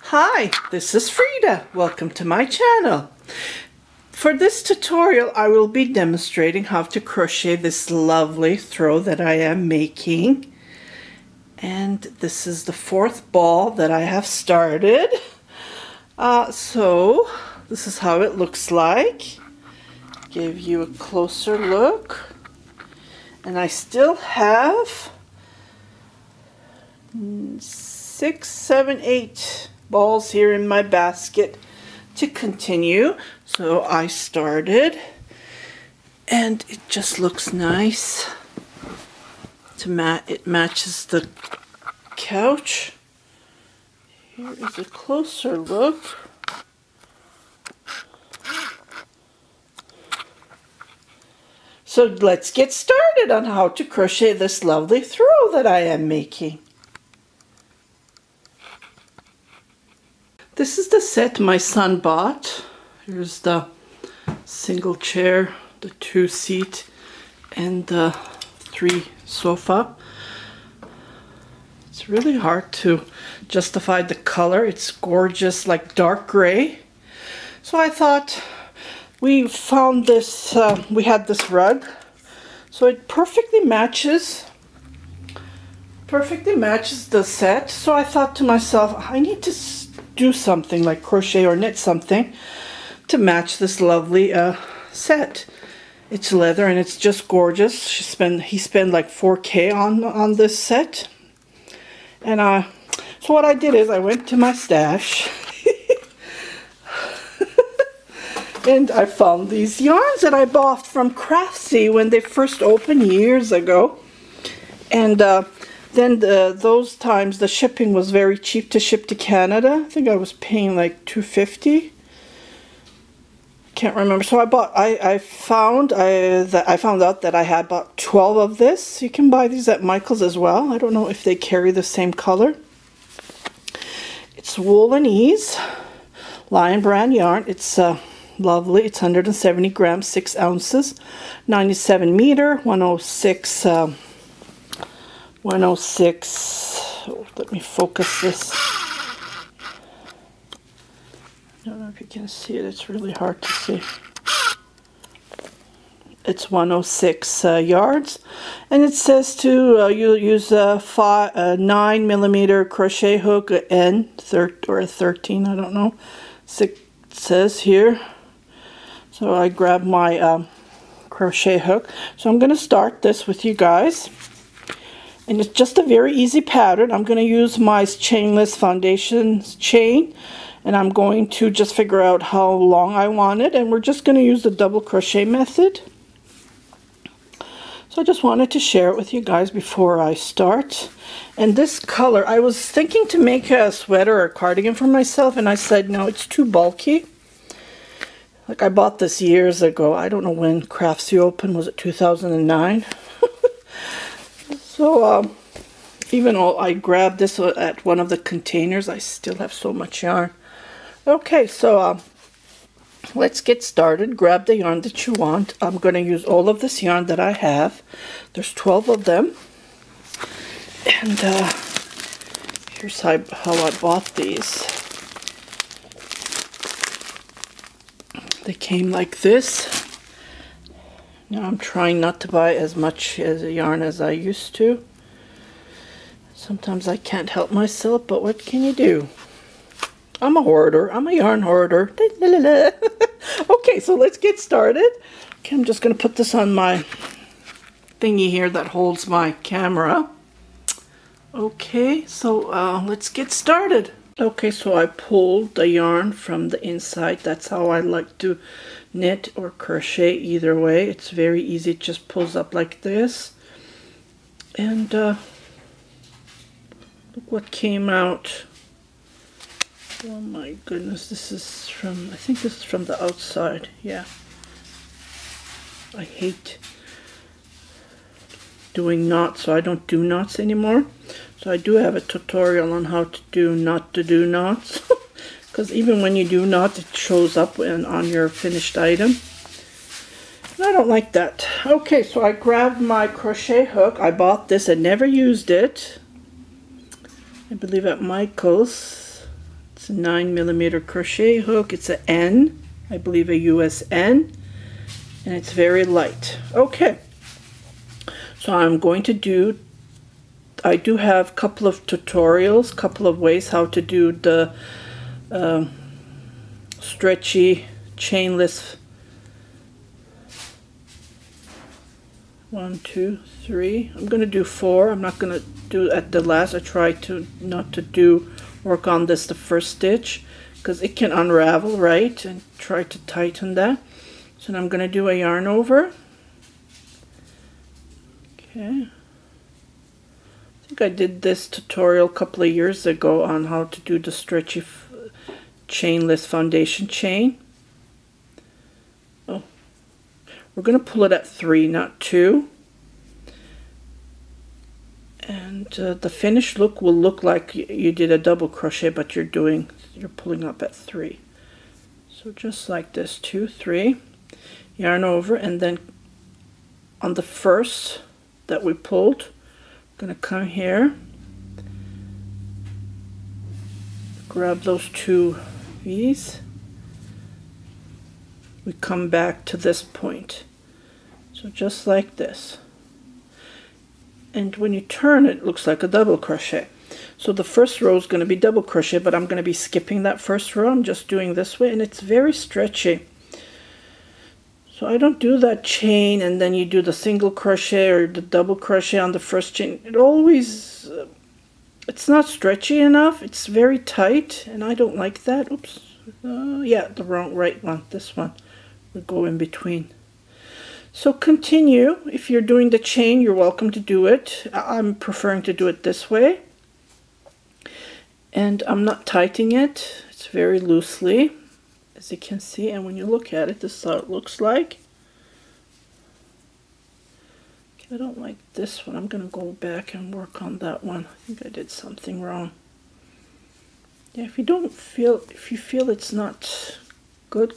Hi, this is Frida. Welcome to my channel. For this tutorial, I will be demonstrating how to crochet this lovely throw that I am making. And this is the fourth ball that I have started. So this is how it looks like. Give you a closer look. And I still have 6, 7, 8 balls here in my basket to continue. So I started, and it just looks nice. It matches the couch. Here is a closer look. So let's get started on how to crochet this lovely throw that I am making. This is the set my son bought. Here's the single chair, the 2-seat, and the 3 sofa. It's really hard to justify the color. It's gorgeous, like dark gray. So I thought, we found this, we had this rug, so it perfectly matches the set. So I thought to myself, I need to do something like crochet or knit something to match this lovely set. It's leather and it's just gorgeous. He spent like $4K on this set. And so what I did is I went to my stash and I found these yarns that I bought from Crochet when they first opened years ago. And then those times the shipping was very cheap to ship to Canada. I think I was paying like $2.50. Can't remember. So I found out that I had about 12 of this. You can buy these at Michael's as well. I don't know if they carry the same color. It's Wool and Ease Lion brand yarn. It's lovely. It's 170 grams, 6 ounces, 97 meter, 106. 106. Oh, let me focus this. I don't know if you can see it. It's really hard to see. It's 106 yards, and it says to you use a 9mm crochet hook, N or a 13. I don't know. It says here. So I grabbed my crochet hook. So I'm going to start this with you guys. And it's just a very easy pattern. I'm going to use my chainless foundation chain, and I'm going to just figure out how long I want it, and we're just going to use the double crochet method. So I just wanted to share it with you guys before I start. And this color, I was thinking to make a sweater or a cardigan for myself, and I said no, it's too bulky. Like, I bought this years ago. I don't know when Craftsy opened. Was it 2009? So, even though I grabbed this at one of the containers, I still have so much yarn. Okay, so let's get started. Grab the yarn that you want. I'm going to use all of this yarn that I have. There's 12 of them. And here's how I bought these. They came like this. Now I'm trying not to buy as much yarn as I used to. Sometimes I can't help myself, but what can you do? I'm a hoarder. I'm a yarn hoarder. Okay, so let's get started. Okay, I'm just going to put this on my thingy here that holds my camera. Okay, so let's get started. Okay, so I pulled the yarn from the inside. That's how I like to knit or crochet. Either way, it's very easy. It just pulls up like this. And look what came out. Oh my goodness, this is from, I think this is from the outside. Yeah. I hate doing knots, so I don't do knots anymore. So I do have a tutorial on how to not to do knots. Because even when you do knots, it shows up on your finished item. And I don't like that. Okay, so I grabbed my crochet hook. I bought this and never used it. I believe at Michael's. It's It's a 9mm crochet hook. It's an N, I believe a US N, and it's very light. Okay, so I'm going to do, I do have a couple of tutorials, couple of ways how to do the stretchy chainless 1, 2, 3. I'm going to do 4. I'm not going to do at the last. I try to not to do work on this the first stitch because it can unravel, right? And try to tighten that. So now I'm going to do a yarn over. Okay. I think I did this tutorial a couple of years ago on how to do the stretchy chainless foundation chain. Oh, we're going to pull it at 3, not 2. And the finished look will look like you did a double crochet, but you're pulling up at 3. So just like this, 2, 3, yarn over, and then on the first that we pulled, I'm going to come here, grab those 2 V's, we come back to this point. So just like this. And when you turn it, it looks like a double crochet. So the first row is going to be double crochet, but I'm going to be skipping that first row. I'm just doing this way, and it's very stretchy. So I don't do that chain and then you do the single crochet or the double crochet on the first chain. It always, it's not stretchy enough. It's very tight, and I don't like that. Oops. Yeah, the right one. This one will go in between. So continue. If you're doing the chain, you're welcome to do it. I'm preferring to do it this way. And I'm not tightening it. It's very loosely, as you can see. And when you look at it, this is how it looks like. Okay, I don't like this one. I'm going to go back and work on that one. I think I did something wrong. Yeah, if you feel it's not good,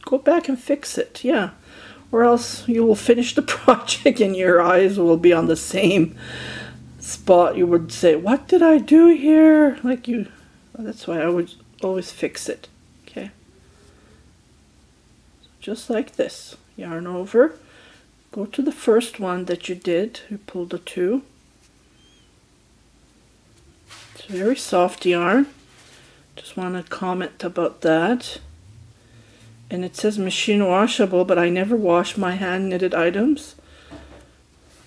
go back and fix it. Yeah. Or else you will finish the project and your eyes will be on the same spot. You would say, what did I do here? Like you, that's why I would always fix it. Okay. So just like this. Yarn over. Go to the first one that you did. You pulled the 2. It's very soft yarn. Just want to comment about that. And it says machine washable, but I never wash my hand knitted items.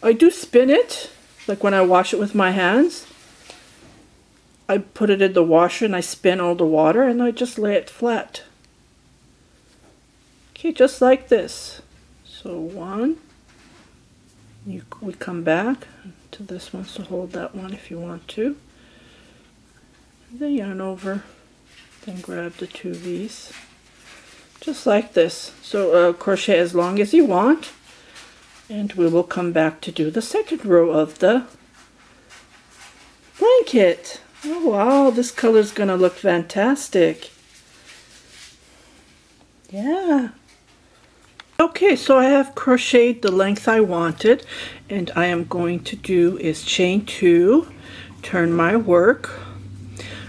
I do spin it, like when I wash it with my hands. I put it in the washer and I spin all the water and I just lay it flat. Okay, just like this. So 1, we come back to this one, so hold that one if you want to. And then yarn over, then grab the 2 V's. Just like this. So crochet as long as you want, and we will come back to do the second row of the blanket. Oh wow, this color is gonna look fantastic. Yeah. Okay, so I have crocheted the length I wanted, and I am going to do is chain 2, turn my work.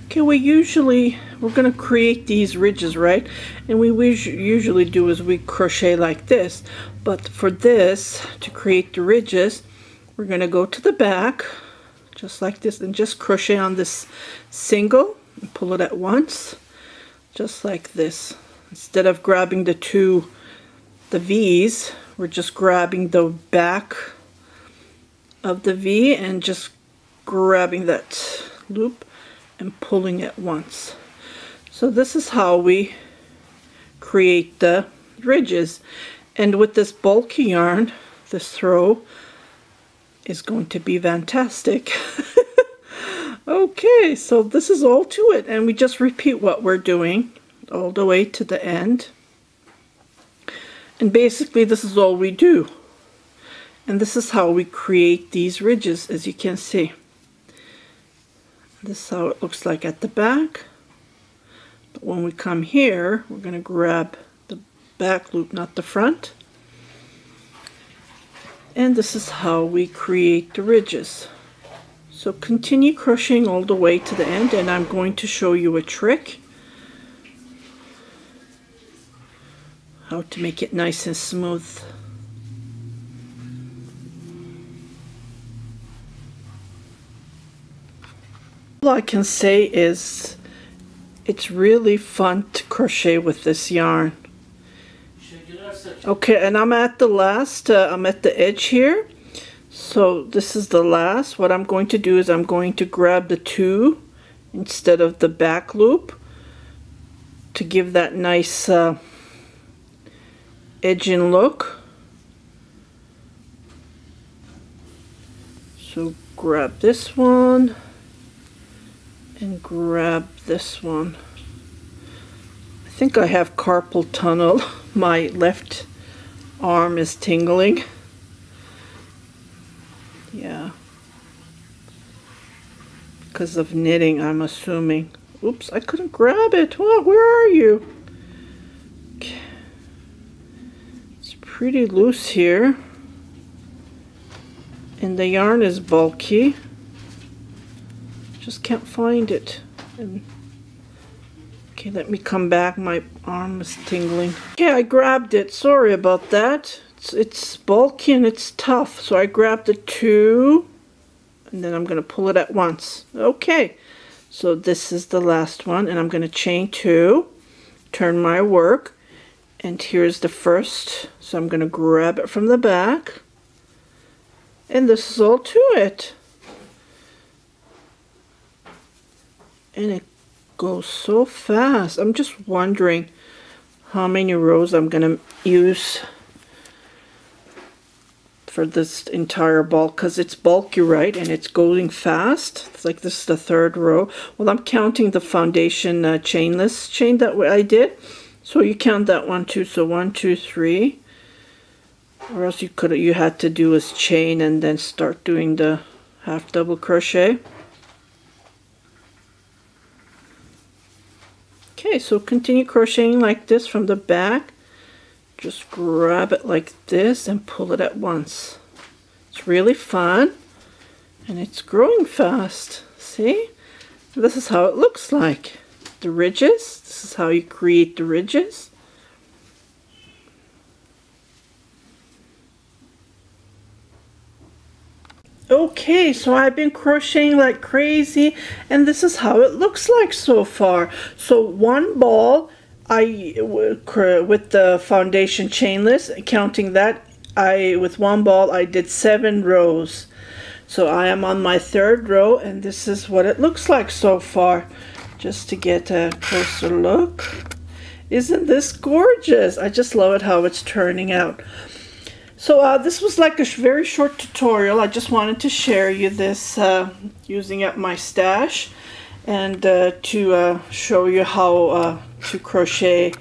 Okay, we're going to create these ridges, right? And we usually do is we crochet like this. But for this, to create the ridges, we're going to go to the back, just like this, and just crochet on this single, and pull it at once, just like this. Instead of grabbing the V's, we're just grabbing the back of the V and just grabbing that loop and pulling it once. So this is how we create the ridges. And with this bulky yarn, this throw is going to be fantastic. Okay, so this is all to it, and we just repeat what we're doing all the way to the end. And basically this is all we do. And this is how we create these ridges, as you can see. This is how it looks like at the back. But when we come here, we're going to grab the back loop, not the front. And this is how we create the ridges. So continue crocheting all the way to the end, and I'm going to show you a trick how to make it nice and smooth. All I can say is it's really fun to crochet with this yarn. Okay, and I'm at the last, I'm at the edge here. So this is the last. What I'm going to do is I'm going to grab the 2 instead of the back loop to give that nice edging look. So grab this one and grab this one. I think I have carpal tunnel. My left arm is tingling. Yeah. Because of knitting, I'm assuming. Oops, I couldn't grab it. What? Where are you? Okay. It's pretty loose here. And the yarn is bulky. Just can't find it. And okay, let me come back. My arm is tingling. Okay, I grabbed it. Sorry about that. It's bulky and it's tough. So I grabbed the 2 and then I'm going to pull it at once. Okay, so this is the last one, and I'm going to chain 2, turn my work, and here's the first. So I'm going to grab it from the back, and this is all to it. And it goes so fast. I'm just wondering how many rows I'm going to use for this entire ball, because it's bulky, right, and it's going fast. It's like this is the 3rd row. Well, I'm counting the foundation chainless chain that I did, so you count that one too. So 1, 2, 3, or else you had to do is chain and then start doing the half double crochet. Okay, so continue crocheting like this from the back. Just grab it like this and pull it at once. It's really fun, and it's growing fast. See? This is how it looks like. The ridges. This is how you create the ridges. Okay, so I've been crocheting like crazy, and this is how it looks like so far. So one ball, with the foundation chainless, counting that, with one ball I did 7 rows. So I am on my 3rd row, and this is what it looks like so far. Just to get a closer look. Isn't this gorgeous? I just love it how it's turning out. So this was like a very short tutorial. I just wanted to share you this using up my stash, and to show you how to crochet.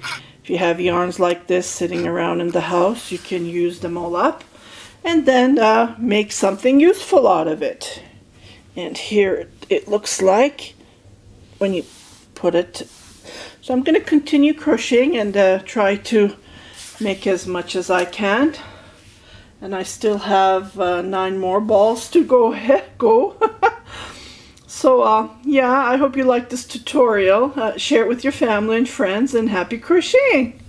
If you have yarns like this sitting around in the house, you can use them all up and then make something useful out of it. And here it looks like when you put it. So I'm going to continue crocheting and try to make as much as I can. And I still have 9 more balls to go. So yeah, I hope you liked this tutorial. Share it with your family and friends, and happy crocheting!